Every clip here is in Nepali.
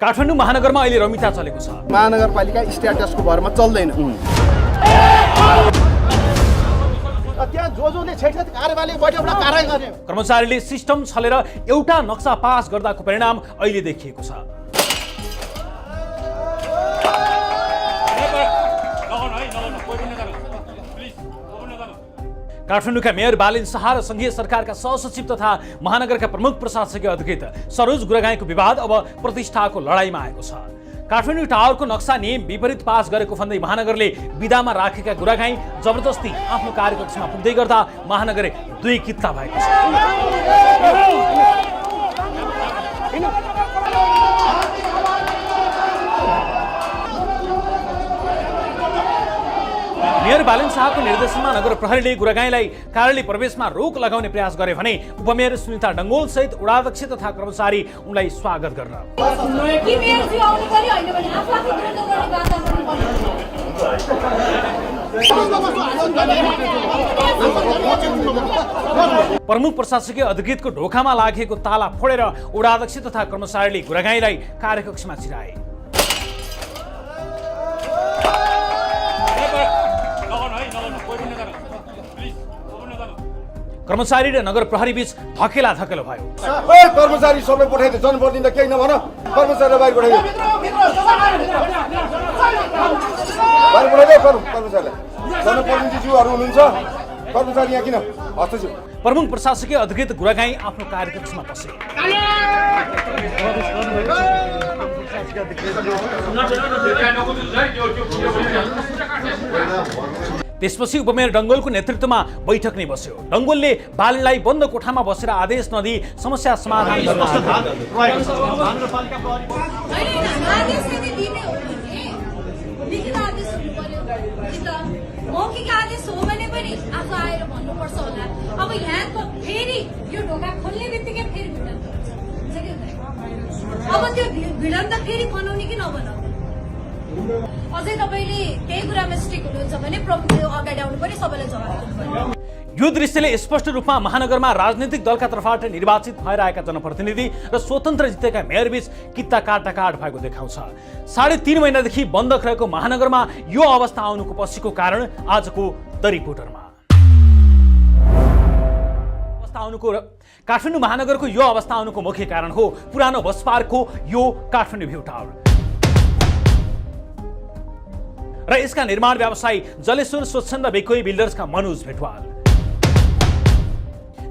काठमाडौँ महानगरमा अहिले रमिता चलेको छ। महानगरपालिका स्ट्याटसको भरमा चल्दैन। त्यहाँ जसले क्षेत्रीय कार्यपालिकाबाट एउटा कारवाही गर्ने कर्मचारीले सिस्टम छलेर एउटा नक्सा पास गर्दाको परिणाम अहिले देखिएको छ। काठमाडौँका मेयर बालिन शाह र संघीय सरकारका सहसचिव तथा महानगरका प्रमुख प्रशासकीय अधिकृत सरोज गुरागाईको विवाद अब प्रतिष्ठाको लडाईँमा आएको छ। काठमाडौँ टावरको नक्सा नियम विपरीत पास गरेको भन्दै महानगरले विधामा राखेका गुरागाई जबरजस्ती आफ्नो कार्यकक्षमा पुग्दै गर्दा महानगर दुई कित्ता भएको छ। मेयर बालिन शाहको निर्देशनमा नगर प्रहरीले गुरागाईलाई कार्यालय प्रवेशमा रोक लगाउने प्रयास गरे भने उपमेयर सुनिता डङ्गोल सहित वडाध्यक्ष तथा कर्मचारी उनलाई स्वागत गर्न प्रमुख प्रशासकीय अधिकृतको ढोकामा लागेको ताला फोडेर वडाध्यक्ष तथा कर्मचारीले गुरागाईलाई कार्यकक्षमा छिराए। कर्मचारी र नगर प्रहरी बीच धकेला धकेलो भयो। कर्मचारी सबै पठाइदियो, जनप्रतिनिधि केही नभन, कर्मचारीलाई बाहिर पठाइदियो, बाहिर पठाइदियो कर्मचारीलाई। जनप्रतिनिधिज्यूहरू हुनुहुन्छ, कर्मचारी यहाँ किन हस्तक्षेप? प्रमुख प्रशासकीय अधिकृत गुरागाई आफ्नो कार्यकक्षमा पसे। त्यसपछि उपमेयर डङ्गोलको नेतृत्वमा बैठक नै बस्यो। डङ्गोलले बालिनलाई बन्द कोठामा बसेर आदेश नदिई समस्या समाधान गर्न मौखिक आदेश हो भने पनि आफू आएर भन्नुपर्छ होला। अब यहाँ त फेरि यो ढोका खोल्ने बित्तिकै फेरि भिडन्त हुन्छ। अब त्यो भिडन्त फेरि बनाउने कि नबनाउने? अझै तपाईँले केही कुरामा स्ट्रिक हुनुहुन्छ भने प्रमुखले अगाडि आउनु पर्यो, सबैलाई जवाफ दिनु पर्यो। यो दृश्यले स्पष्ट रूपमा महानगरमा राजनीतिक दलका तर्फबाट निर्वाचित भएर आएका जनप्रतिनिधि र स्वतन्त्र जितेका मेयर बीच कित्ता काटाकाट भएको देखाउँछ। 3.5 महिनादेखि बन्द रहेको महानगरमा यो अवस्था आउनुको पछिको कारण आजको द रिपोर्टरमा काठमाडौँ महानगरको यो अवस्था आउनुको मुख्य कारण हो पुरानो बस पार्कको यो काठमाडौँ भ्यू टावर र यसका निर्माण व्यवसायी जलेश्वर स्वच्छन्द बेकोई बिल्डर्सका मनोज भेटवाल।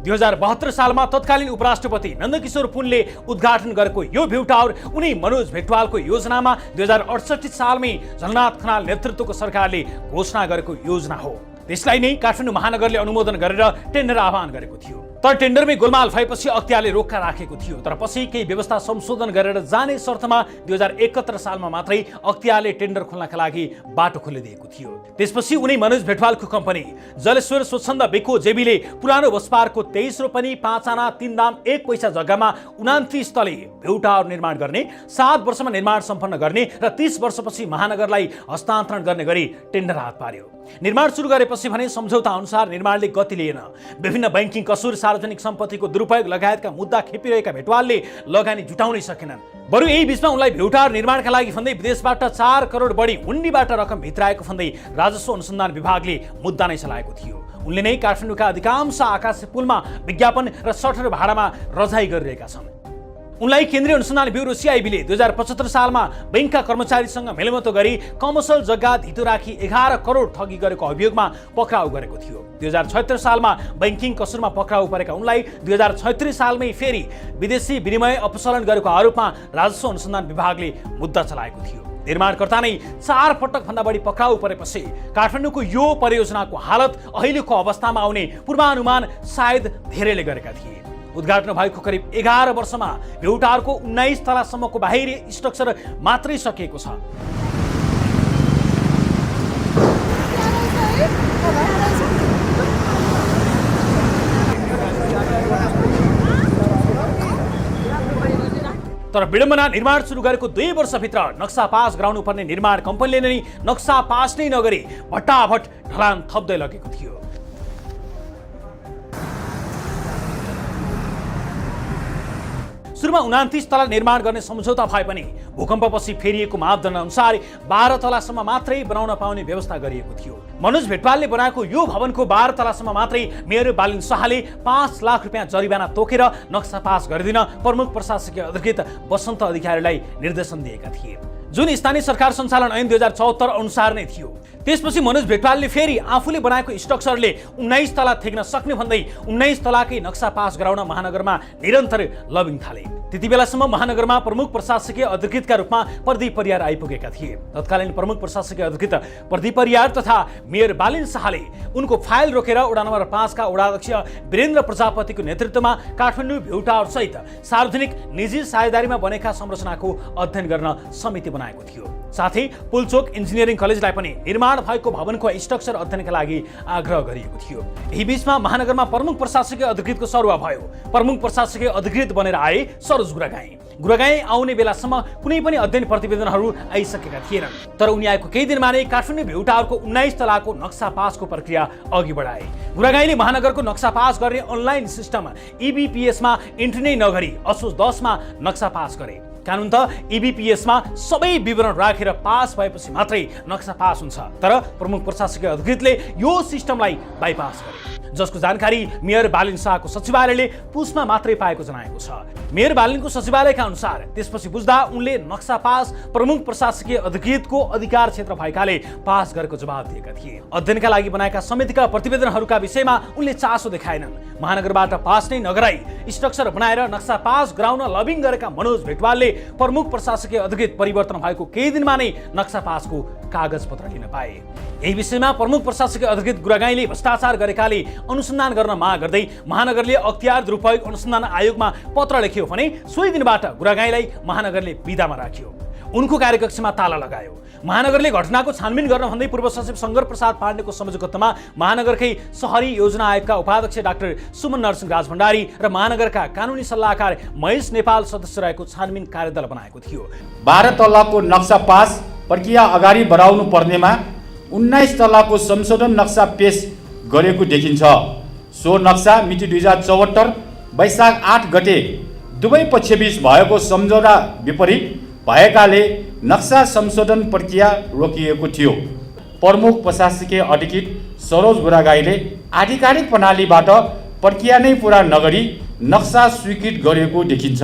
2072 सालमा तत्कालीन उपराष्ट्रपति नन्दकिशोर पुनले उद्घाटन गरेको यो भ्यू टावर उनी मनोज भेटवालको योजनामा 2068 सालमै झलनाथ खनाल नेतृत्वको सरकारले घोषणा गरेको योजना हो। त्यसलाई नै काठमाडौँ महानगरले अनुमोदन गरेर टेन्डर आह्वान गरेको थियो। तर टेन्डरमै गोलमाल भएपछि अख्तियारले रोक्का राखेको थियो। तर पछि केही व्यवस्था संशोधन गरेर जाने शर्तमा 2071 सालमा मात्रै अख्तियारले टेन्डर खोल्नका लागि बाटो खोलिदिएको थियो। त्यसपछि उनी मनोज भेटवालको कम्पनी जलेश्वर स्वच्छन्द बेको जेबीले पुरानो बस पार्कको 23 रोपनी 5 आना 3 दाम 1 पैसा जग्गामा 29 तले भ्यू टावर निर्माण गर्ने, 7 वर्षमा निर्माण सम्पन्न गर्ने र 30 वर्षपछि महानगरलाई हस्तान्तरण गर्ने गरी टेन्डर हात पार्यो। निर्माण सुरु गरेपछि भने सम्झौता अनुसार निर्माणले गति लिएन। विभिन्न बैंकिङ कसुर, सार्वजनिक सम्पत्तिको दुरुपयोग लगायतका मुद्दा खेपिरहेका भेटवालले लगानी जुटाउनै सकेनन्। बरु यही बीचमा उनलाई भ्यू टावर निर्माणका लागि भन्दै विदेशबाट 4 करोड बढी हुन्डीबाट रकम भित्राएको भन्दै राजस्व अनुसन्धान विभागले मुद्दा नै चलाएको थियो। उनले नै काठमाडौँका अधिकांश आकाशे पुलमा विज्ञापन र सटर भाडामा रजाई गरिरहेका छन्। उनलाई केन्द्रीय अनुसन्धान ब्युरो सीआईबीले 2075 सालमा बैंकका कर्मचारीसँग मेलमतो गरी कमर्सियल जग्गा धितो राखी 11 करोड ठगी गरेको अभियोगमा पक्राउ गरेको थियो। 2076 सालमा बैंकिङ कसुरमा पक्राउ परेका उनलाई 2036 सालमै फेरि विदेशी विनिमय अपसरण गरेको आरोपमा राजस्व अनुसन्धान विभागले मुद्दा चलाएको थियो। निर्माणकर्ता नै 4 पटक भन्दा बढी पक्राउ परेपछि काठमाडौँको यो परियोजनाको हालत अहिलेको अवस्थामा आउने पूर्वानुमान सायद धेरैले गरेका थिए। उद्घाटन भएको करिब 11 वर्षमा भ्यू टावरको 19 तलासम्मको बाहिरी स्ट्रक्चर मात्रै सकिएको छ। तर विडम्बना निर्माण सुरु गरेको 2 वर्षभित्र नक्सा पास गराउनु पर्ने निर्माण कम्पनीले नै नक्सा पास नै नगरी भट्टाभट ढलान थप्दै लगेको थियो। सुरुमा 29 तला निर्माण गर्ने सम्झौता भए पनि भूकम्पपछि फेरिएको मापदण्ड अनुसार 12 तलासम्म मात्रै बनाउन पाउने व्यवस्था गरिएको थियो। मनोज भेटवालले बनाएको यो भवनको 12 तलासम्म मात्रै मेयर बालिन शाहले 5 लाख रुपियाँ जरिवाना तोकेर नक्सा पास गरिदिन प्रमुख प्रशासकीय अधिकृत वसन्त अधिकारीलाई निर्देशन दिएका थिए, जुन स्थानीय सरकार सञ्चालन ऐन 2074 अनुसार नै थियो। त्यसपछि मनोज भेटवालले फेरि आफूले बनाएको स्ट्रक्चरले 19 तला थेक्न सक्ने भन्दै 19 तलाकै नक्सा पास गराउन महानगरमा निरन्तर लबिङ थाले। त्यति बेलासम्म महानगरमा प्रमुख प्रशासकीय अधिकृतका रूपमा प्रदीप परियार आइपुगेका थिए। तत्कालीन प्रमुख प्रशासकीय अधिकृत प्रदीप परियार तथा मेयर बालिन शाहले उनको फाइल रोकेर वडा नम्बर 5 का वडाध्यक्ष वीरेन्द्र प्रजापतिको नेतृत्वमा काठमाडौँ भ्युटावर सहित सार्वजनिक निजी साझेदारीमा बनेका संरचनाको अध्ययन गर्न समिति बनाएको थियो। साथै पुलचोक इन्जिनियरिङ कलेजलाई पनि निर्माण भएको भवनको स्ट्रक्चर अध्ययनका लागि आग्रह गरिएको थियो। यही बीचमा महानगरमा प्रमुख प्रशासकीय अधिकृतको सरुवा भयो। प्रमुख प्रशासकीय अधिकृत बनेर आए सरोज गुरागाई आउने बेलासम्म कुनै पनि अध्ययन प्रतिवेदनहरू आइसकेका थिएनन्। तर उनी आएको केही दिनमा नै काठमाडौँ भ्युटावरको 19 तलाको नक्सा पासको प्रक्रिया अघि बढाए। गुरागाईले महानगरको नक्सा पास गर्ने अनलाइन सिस्टम EBPS मा इन्ट्री नै नगरी असोज 10 मा नक्सा पास गरे। कानुन त EBPS मा सबै विवरण राखेर पास भएपछि मात्रै नक्सा पास हुन्छ, तर प्रमुख प्रशासकीय अधिकृतले यो सिस्टमलाई बाइपास गरे, जसको जानकारी मेयर बालिन शाहको सचिवालयले पुसमा मात्रै पाएको जनाएको छ। मेयर बालिनको सचिवालयका अनुसार त्यसपछि बुझ्दा उनले नक्सा पास प्रमुख प्रशासकीय अधिकृतको अधिकार क्षेत्र भएकाले पास गरेको जवाब दिएका थिए। अध्ययनका लागि बनाएका समितिका प्रतिवेदनहरूका विषयमा उनले चासो देखाएनन्। महानगरबाट पास नै नगराई स्ट्रक्चर बनाएर नक्सा पास गराउन लबिङ गरेका मनोज भेटवालले प्रमुख प्रशासकीय अधिकृत परिवर्तन भएको केही दिनमा नै नक्सा पासको कागज पत्र लिन पाए। यही विषयमा प्रमुख प्रशासकीय अधिकृत गुरागाईले भ्रष्टाचार गरेकाले अनुसन्धान गर्न माग गर्दै महानगरले अख्तियार दुरुपयोग अनुसन्धान आयोगमा पत्र लेख्यो भने सोही दिनबाट गुरागाईलाई महानगरले बिदामा राख्यो, उनको कार्यकक्षमा ताला लगायो। महानगरले घटनाको छानबिन गर्न भन्दै पूर्व सचिव शङ्कर प्रसाद पाण्डेको संयोजकत्वमा महानगरकै शहरी योजना आयोगका उपाध्यक्ष डाक्टर सुमन नरसिंह राजभण्डारी र महानगरका कानुनी सल्लाहकार महेश नेपाल सदस्य रहेको छानबिन कार्यदल बनाएको थियो। 12 तलाको नक्सा पास प्रक्रिया अगाडि बढाउनु पर्नेमा 19 तलाको संशोधन नक्सा पेश गरेको देखिन्छ। सो नक्सा मिति 2074 वैशाख 8 गते दुवै पक्षबीच भएको सम्झौता विपरीत भएकाले नक्सा संशोधन प्रक्रिया रोकिएको थियो। प्रमुख प्रशासकीय अधिकृत सरोज गुरागाईले आधिकारिक प्रणालीबाट प्रक्रिया नै पूरा नगरी नक्सा स्वीकृत गरेको देखिन्छ।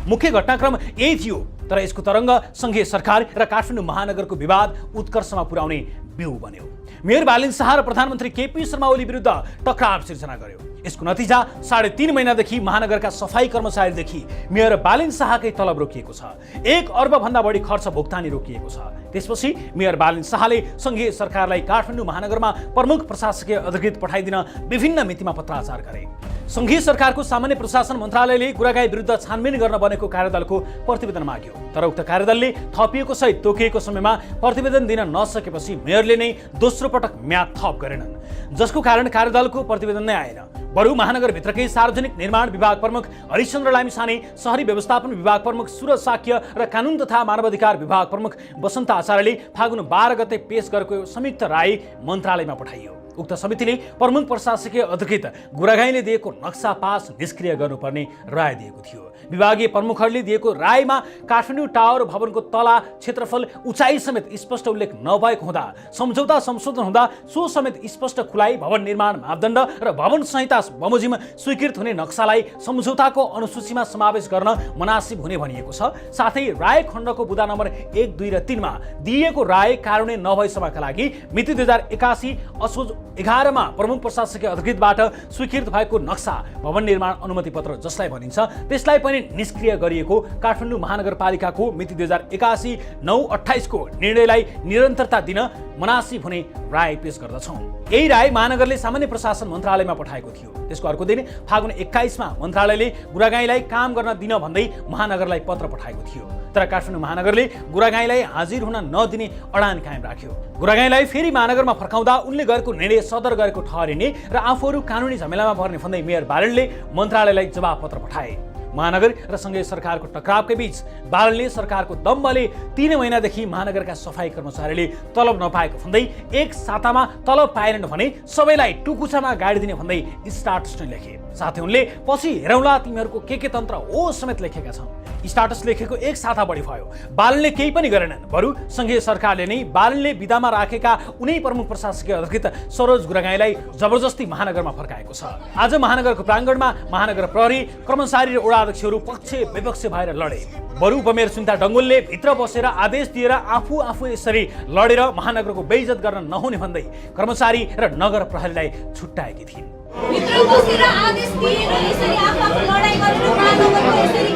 मुख्य घटनाक्रम यही थियो, तर यसको तरङ्ग सङ्घीय सरकार र काठमाडौँ महानगरको विवाद उत्कर्षमा पुर्याउने बिउ बन्यो। मेयर बालिन शाह र प्रधानमन्त्री KP शर्मा ओली विरुद्ध टकराव सिर्जना गर्यो। यसको नतिजा 3.5 महिनादेखि महानगरका सफाई कर्मचारीदेखि मेयर बालिन शाहकै तलब रोकिएको छ। 1 अर्ब भन्दा बढी खर्च भुक्तानी रोकिएको छ। त्यसपछि मेयर बालिन शाहले सङ्घीय सरकारलाई काठमाडौँ महानगरमा प्रमुख प्रशासकीय अधिकृत पठाइदिन विभिन्न मितिमा पत्राचार गरे। सङ्घीय सरकारको सामान्य प्रशासन मन्त्रालयले गुरागाई विरुद्ध छानबिन गर्न बनेको कार्यदलको प्रतिवेदन माग्यो, तर उक्त कार्यदलले थपिएको सहित तोकिएको समयमा प्रतिवेदन दिन नसकेपछि मेयरले नै दोस्रो पटक म्याद थप गरेनन्, जसको कारण कार्यदलको प्रतिवेदन नै आएन। बरु महानगरभित्रकै सार्वजनिक निर्माण विभाग प्रमुख हरिश्चन्द्र लामिछाने, शहरी व्यवस्थापन विभाग प्रमुख सूरज साक्य र कानुन तथा मानवाधिकार विभाग प्रमुख वसन्त आचार्यले फागुन 12 गते पेश गरेको संयुक्त राय मन्त्रालयमा पठाइयो। उक्त समितिले प्रमुख प्रशासकीय अधिकृत गुरागाईले दिएको नक्सा पास निष्क्रिय गर्नुपर्ने राय दिएको थियो। विभागीय प्रमुखहरूले दिएको रायमा काठमाडौँ टावर भवनको तला क्षेत्रफल उचाइ समेत स्पष्ट उल्लेख नभएको हुँदा सम्झौता संशोधन हुँदा सो समेत स्पष्ट खुलाइ भवन निर्माण मापदण्ड र भवन संहिता बमोजिम स्वीकृत हुने नक्सालाई सम्झौताको अनुसूचीमा समावेश गर्न मनासिब हुने भनिएको छ। साथै राय खण्डको बुदा नम्बर 1, 2 र 3 मा दिएको राय कार्यान्वयन नभएसम्मका लागि मिति 2081 असोज 11 मा प्रमुख प्रशासकीय अधिकृतबाट स्वीकृत भएको नक्सा भवन निर्माण अनुमति पत्र जसलाई भनिन्छ त्यसलाई पनि निष्क्रिय गरिएको काठमाडौँ महानगरपालिकाको मिति 2081/9/28 को निर्णयलाई निरन्तरता दिन मनासिब हुने राय पेश गर्दछौँ। यही राय महानगरले सामान्य प्रशासन मन्त्रालयमा पठाएको थियो। त्यसको अर्को दिन फागुन 21 मा मन्त्रालयले गुरागाईलाई काम गर्न दिन भन्दै महानगरलाई पत्र पठाएको थियो, तर काठमाडौँ महानगरले गुरागाईलाई हाजिर हुन नदिने अडान कायम राख्यो। गुरागाईलाई फेरि महानगरमा फर्काउँदा उनले गरेको निर्णय सदर गरेको ठहरिने र आफूहरू कानुनी झमेलामा पर्ने भन्दै मेयर बालिनले मन्त्रालयलाई जवाब पत्र पठाए। महानगर र सङ्घीय सरकारको टकरावकै बीच बालनले सरकारको दम्बले 3 महिनादेखि महानगरका सफाई कर्मचारीले तलब नपाएको भन्दै एक सातामा तलब पाएनन् भने सबैलाई टुकुचामा गाडी दिने भन्दै स्टाटस नै लेखे। साथै उनले पछि हेरौँला तिमीहरूको के तन्त्र हो समेत लेखेका छन्। स्टाटस लेखेको एक साता बढी भयो। बालनले केही पनि गरेनन्, बरु सङ्घीय सरकारले नै बालनले विदामा राखेका उनै प्रमुख प्रशासकीय अधिकृत सरोज गुरागाईलाई जबरजस्ती महानगरमा फर्काएको छ। आज महानगरको प्राङ्गणमा महानगर प्रहरी, कर्मचारी र वडा अध्यक्षहरू पक्ष विपक्ष भएर लडे। बरु बमेर सुन्ता डङ्गोलले भित्र बसेर आदेश दिएर आफू यसरी लडेर महानगरको बेइज्जत गर्न नहुने भन्दै कर्मचारी र नगर प्रहरीलाई छुट्याएकी थिइन्। भित्र बसेर आदेश दिएर यसरी आफू लडाई गरेर महानगरको यसरी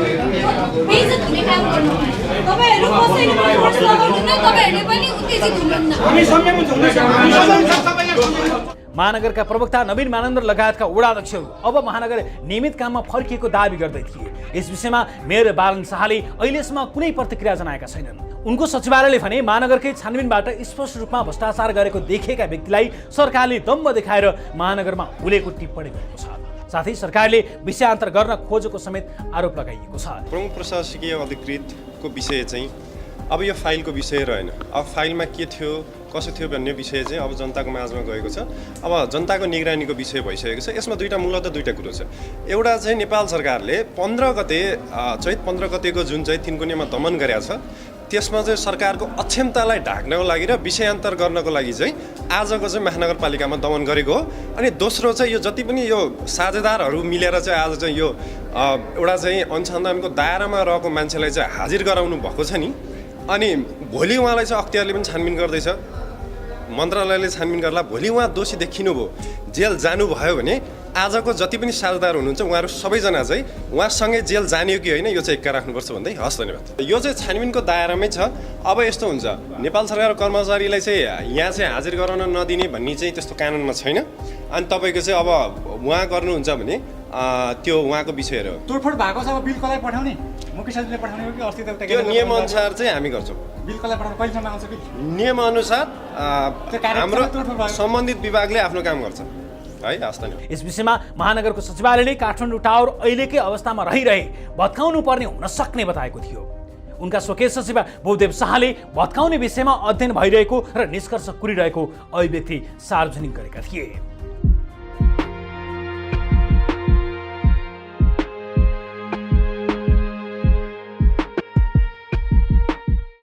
बेइज्जत हुने काम गर्नु भयो। तपाईहरु कसैले पनि भोट लगाउनुहुन्न, तपाईहरुले पनि उत्तेजित हुनुहुन्न। हामी संयम हुन्छौँ। महानगरका प्रवक्ता नवीन मानन्दर लगायतका वडा अध्यक्षहरू अब महानगर नियमित काममा फर्किएको दावी गर्दै थिए। यस विषयमा मेयर बालन शाहले अहिलेसम्म कुनै प्रतिक्रिया जनाएका छैनन्। उनको सचिवालयले भने महानगरकै छानबिनबाट स्पष्ट रूपमा भ्रष्टाचार गरेको देखेका व्यक्तिलाई सरकारले दम्ब देखाएर महानगरमा हुलेको टिप्पणी गरेको छ। साथै सरकारले विषयान्तर गर्न खोजेको समेत आरोप लगाइएको छ। प्रमुख प्रशासकीय अधिकृतको विषय चाहिँ अब यो फाइलको विषय रहेन। अब फाइलमा के थियो कसो थियो भन्ने विषय चाहिँ अब जनताको माझमा गएको छ। अब जनताको निगरानीको विषय भइसकेको छ। यसमा मूलतः दुईटा कुरो छ। एउटा चाहिँ नेपाल सरकारले 15 गते चैत 15 गतेको जुन चाहिँ तिनकुनेमा दमन गरेको छ त्यसमा चाहिँ सरकारको अक्षमतालाई ढाक्नको लागि र विषयान्तर गर्नको लागि चाहिँ आजको चाहिँ महानगरपालिकामा दमन गरेको हो। अनि दोस्रो चाहिँ यो जति पनि यो साझेदारहरू मिलेर चाहिँ आज चाहिँ यो एउटा चाहिँ अनुसन्धानको दायरामा रहेको मान्छेलाई चाहिँ हाजिर गराउनु भएको छ नि। अनि भोलि उहाँलाई चाहिँ अख्तियारले पनि छानबिन गर्दैछ, मन्त्रालयले छानबिन गर्ला। भोलि उहाँ दोषी देखिनुभयो, जेल जानुभयो भने आजको जति पनि साझेदार हुनुहुन्छ उहाँहरू सबैजना चाहिँ उहाँसँगै जेल जाने कि होइन यो चाहिँ एक्का राख्नुपर्छ भन्दै हस् धन्यवाद। यो चाहिँ छानबिनको दायरामै छ। अब यस्तो हुन्छ नेपाल सरकार कर्मचारीलाई चाहिँ यहाँ चाहिँ हाजिर गराउन नदिने भन्ने चाहिँ त्यस्तो कानुनमा छैन। अनि तपाईँको चाहिँ अब उहाँ गर्नुहुन्छ भने त्यो उहाँको विषयहरू तोडफोड भएको छ। अब बिल कसलाई पठाउने, मुख्य सचिवले पठाउने हो कि अस्ति त त्यो नियमअनुसार चाहिँ हामी गर्छौँ। बिल कसलाई पठाउने कहिलेसम्म आउँछ बिल? नियमअनुसार हाम्रो सम्बन्धित विभागले आफ्नो काम गर्छ है। यस विषयमा महानगरको सचिवालयले काठमाडौँ टावर अहिलेकै अवस्थामा रहिरहे भत्काउनु पर्ने हुन सक्ने बताएको थियो। उनका स्वकीय सचिव बहुदेव शाहले भत्काउने विषयमा अध्ययन भइरहेको र निष्कर्ष कुरिरहेको अभिव्यक्ति सार्वजनिक गरेका थिए।